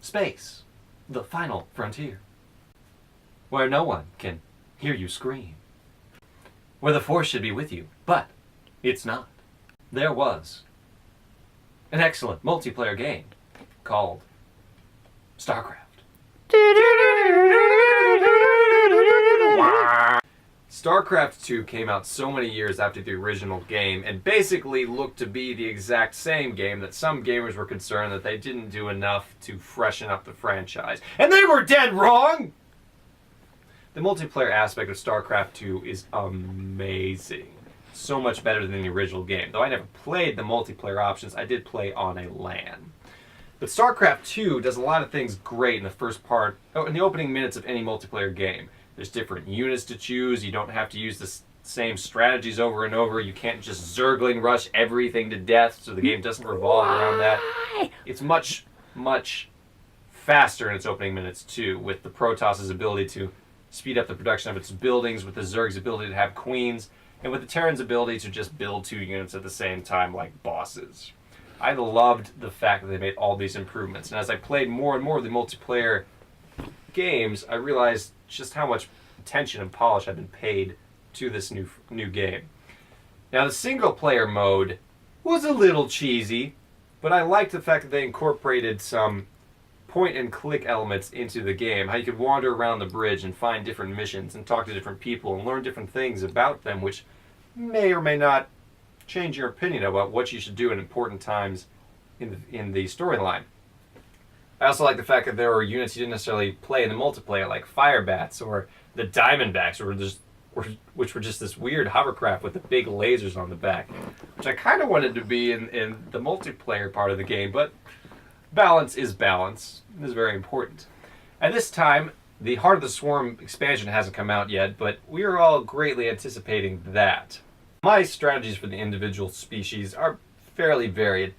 Space, the final frontier. Where no one can hear you scream. Where the Force should be with you, but it's not. There was an excellent multiplayer game called Starcraft. Starcraft 2 came out so many years after the original game and basically looked to be the exact same game that some gamers were concerned that they didn't do enough to freshen up the franchise. And they were dead wrong! The multiplayer aspect of Starcraft 2 is amazing. So much better than the original game. Though I never played the multiplayer options, I did play on a LAN. But Starcraft 2 does a lot of things great in the first part, in the opening minutes of any multiplayer game. There's different units to choose. You don't have to use the same strategies over and over. You can't just zergling rush everything to death, so the game doesn't revolve around that. It's much, much faster in its opening minutes too, with the Protoss' ability to speed up the production of its buildings, with the Zerg's ability to have queens, and with the Terran's ability to just build 2 units at the same time like bosses. I loved the fact that they made all these improvements, and as I played more and more of the multiplayer games, I realized just how much attention and polish had been paid to this new game. Now, the single-player mode was a little cheesy, but I liked the fact that they incorporated some point-and-click elements into the game. How you could wander around the bridge and find different missions and talk to different people and learn different things about them, which may or may not change your opinion about what you should do in important times in the storyline. I also like the fact that there were units you didn't necessarily play in the multiplayer, like Fire Bats or the Diamondbacks, which were just this weird hovercraft with the big lasers on the back, which I kind of wanted to be in the multiplayer part of the game, but balance is balance. It is very important. At this time, the Heart of the Swarm expansion hasn't come out yet, but we are all greatly anticipating that. My strategies for the individual species are fairly varied.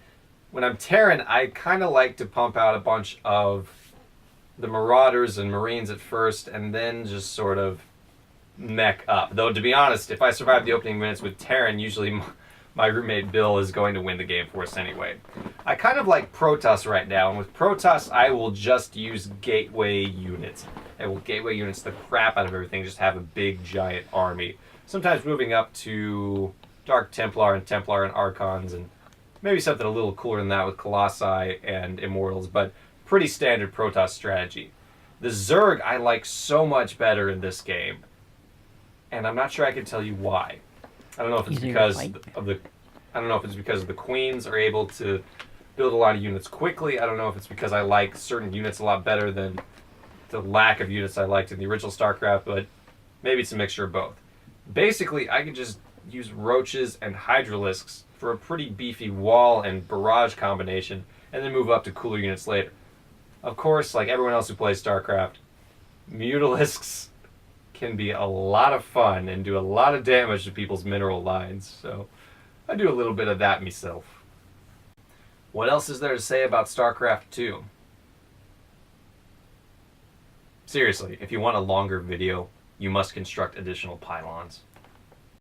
When I'm Terran, I kind of like to pump out a bunch of the Marauders and Marines at first, and then just sort of mech up. Though, to be honest, if I survive the opening minutes with Terran, usually my roommate Bill is going to win the game for us anyway. I kind of like Protoss right now, and with Protoss, I will just use gateway units. I will gateway units the crap out of everything, just have a big, giant army. Sometimes moving up to Dark Templar and Archons, and maybe something a little cooler than that with Colossi and Immortals, but pretty standard Protoss strategy. The Zerg I like so much better in this game, and I'm not sure I can tell you why. I don't know if it's because of the queens are able to build a lot of units quickly. I don't know if it's because I like certain units a lot better than the lack of units I liked in the original StarCraft, but maybe it's a mixture of both. Basically, I could just use roaches and hydralisks for a pretty beefy wall and barrage combination, and then move up to cooler units later. Of course, like everyone else who plays StarCraft, Mutalisks can be a lot of fun and do a lot of damage to people's mineral lines, so I do a little bit of that myself. What else is there to say about StarCraft 2? Seriously, if you want a longer video, you must construct additional pylons.